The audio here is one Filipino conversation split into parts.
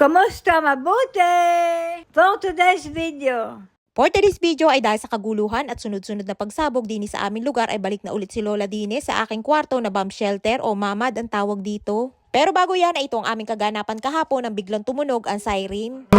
Kumusta? Mabuti! For today's video. For today's video ay dahil sa kaguluhan at sunod-sunod na pagsabog din sa aming lugar ay balik na ulit si Lola Dine sa aking kwarto na bomb shelter o mamad ang tawag dito. Pero bago yan ay ito ang aming kaganapan kahapon nang biglang tumunog ang siren.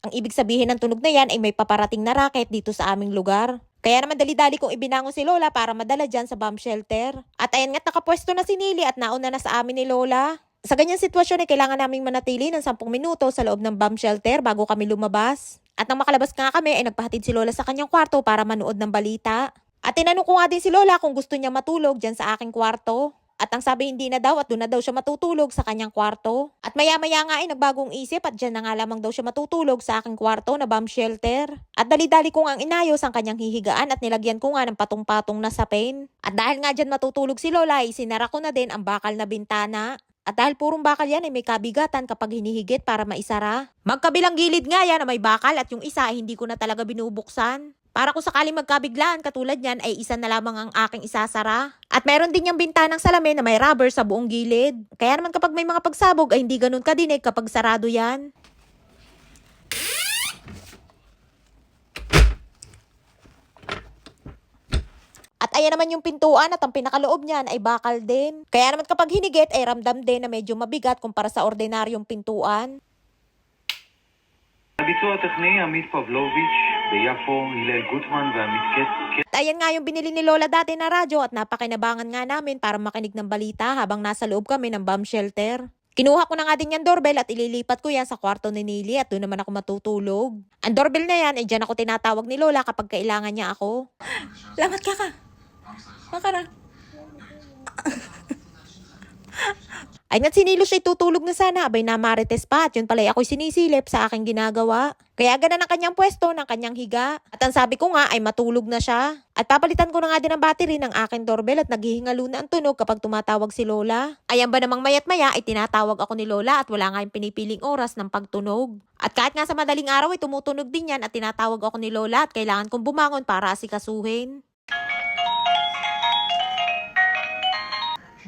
Ang ibig sabihin ng tunog na yan ay may paparating na racket dito sa aming lugar. Kaya naman dali-dali kong ibinangon si Lola para madala dyan sa bomb shelter. At ayan nga't nakapwesto na si Nili at nauna na sa amin ni Lola. Sa ganyang sitwasyon ay kailangan naming manatili ng 10 minuto sa loob ng bomb shelter bago kami lumabas. At nang makalabas nga kami ay nagpahatid si Lola sa kanyang kwarto para manood ng balita. At tinanong ko nga din si Lola kung gusto niya matulog dyan sa aking kwarto. At ang sabi hindi na daw at doon na daw siya matutulog sa kanyang kwarto. At maya-maya nga ay nagbagong isip at dyan na nga lamang daw siya matutulog sa aking kwarto na bomb shelter. At dali-dali ko nga ang inayos ang kanyang hihigaan at nilagyan ko nga ng patong-patong na sapin. At dahil nga dyan matutulog si Lola ay sinara ko na din ang bakal na bintana. At dahil purong bakal yan ay may kabigatan kapag hinihigit para maisara. Magkabilang gilid nga yan na may bakal at yung isa ay hindi ko na talaga binubuksan. Para kung sakaling magkabiglaan katulad yan ay isa na lamang ang aking isasara. At meron din yung bintanang salamin na may rubber sa buong gilid. Kaya naman kapag may mga pagsabog ay hindi ganun kadinig kapag sarado yan. At ayan naman yung pintuan at ang pinakaloob niyan ay bakal din. Kaya naman kapag hinigit ay ramdam din na medyo mabigat kumpara sa ordinaryong pintuan. הביצוע הטכנאי עמית פבלוביץ' ביפו, הלל גוטמן ועמית קט. At ayan nga yung binili ni Lola dati na radyo at napakinabangan nga namin para makinig ng balita habang nasa loob kami ng bomb shelter. Kinuha ko na nga din yung doorbell at ililipat ko yan sa kwarto ni Nili at doon naman ako matutulog. Ang doorbell na yan ay dyan ako tinatawag ni Lola kapag kailangan niya ako. Lamat ka ka. Makara. Ay nga't sinilo siya tutulog na sana abay na marites pa at yun pala'y ako'y sinisilip sa aking ginagawa. Kaya gana ng kanyang pwesto ng kanyang higa. At ang sabi ko nga ay matulog na siya. At papalitan ko na nga din ang battery ng aking doorbell at naghihingalo na ang tunog kapag tumatawag si Lola. Ayan ba namang mayat maya ay tinatawag ako ni Lola at wala nga yung pinipiling oras ng pagtunog. At kahit nga sa madaling araw ay tumutunog din yan at tinatawag ako ni Lola at kailangan kong bumangon para asikasuhin.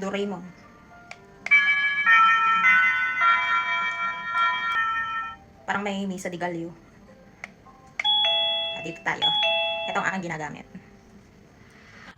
Doraemon. Parang may misa di galyo. At dito tayo. Ito ang aking ginagamit.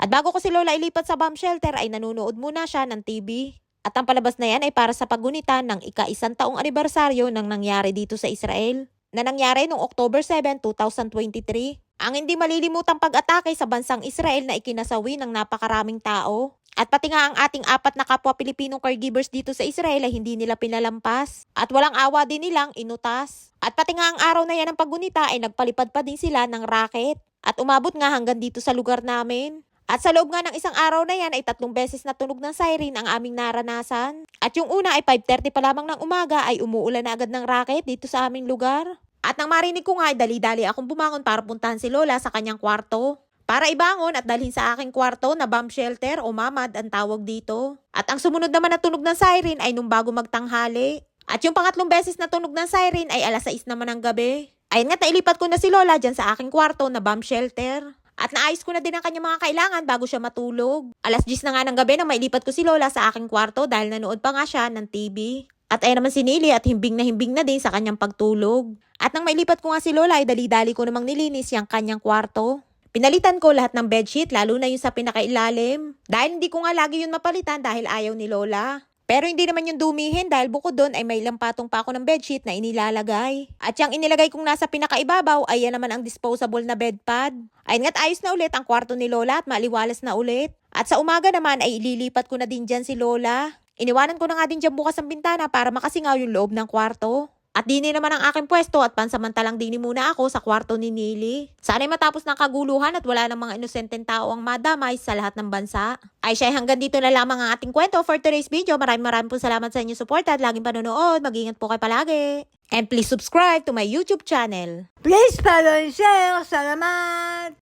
At bago ko si Lola ilipat sa bomb shelter ay nanunood muna siya ng TV. At ang palabas na yan ay para sa paggunita ng ika-1 taong anibersaryo ng nangyari dito sa Israel. Na nangyari noong October 7, 2023. Ang hindi malilimutang pag-atake sa bansang Israel na ikinasawi ng napakaraming tao. At pati nga ang ating 4 na kapwa Pilipinong caregivers dito sa Israel ay hindi nila pinalampas. At walang awa din nilang inutas. At pati nga ang araw na yan ng paggunita ay nagpalipad pa din sila ng racket. At umabot nga hanggang dito sa lugar namin. At sa loob nga ng isang araw na yan ay 3 beses na tunog ng siren ang aming naranasan. At yung una ay 5:30 pa lamang ng umaga ay umuulan na agad ng racket dito sa aming lugar. At nang marinig ko nga ay dali-dali akong bumangon para puntahan si Lola sa kanyang kwarto. Para ibangon at dalhin sa aking kwarto na bomb shelter o mamad ang tawag dito. At ang sumunod naman na tunog ng siren ay nung bago magtanghali. At yung pangatlong beses na tunog ng siren ay 6:00 naman ng gabi. Ayun nga nailipat ko na si Lola dyan sa aking kwarto na bomb shelter. At naayos ko na din ang kanyang mga kailangan bago siya matulog. 10:00 na nga ng gabi nang mailipat ko si Lola sa aking kwarto dahil nanood pa nga siya ng TV. At ayun naman si Nili at himbing na din sa kanyang pagtulog. At nang mailipat ko nga si Lola ay dali-dali ko namang nilinis yung kanyang kwarto. Pinalitan ko lahat ng bedsheet lalo na yung sa pinakailalim. Dahil hindi ko nga lagi yun mapalitan dahil ayaw ni Lola. Pero hindi naman yung dumihin dahil bukod doon ay may ilang patong pa ako ng bedsheet na inilalagay. At yung inilagay kong nasa pinakaibabaw ay yan naman ang disposable na bedpad. Ayun nga't ayos na ulit ang kwarto ni Lola at maliwalas na ulit. At sa umaga naman ay ililipat ko na din dyan si Lola. Iniwanan ko na nga din dyan bukas ang bintana para makasingaw yung loob ng kwarto. At dini naman ang aking pwesto at pansamantalang dini muna ako sa kwarto ni Nili. Sana'y matapos ng kaguluhan at wala ng mga inosenteng tao ang madamay sa lahat ng bansa. Ay siya, hanggang dito na lamang ang ating kwento for today's video. Maraming po salamat sa inyong support at laging panonood. Mag-ingat po kayo palagi. And please subscribe to my YouTube channel. Please follow and share. Salamat!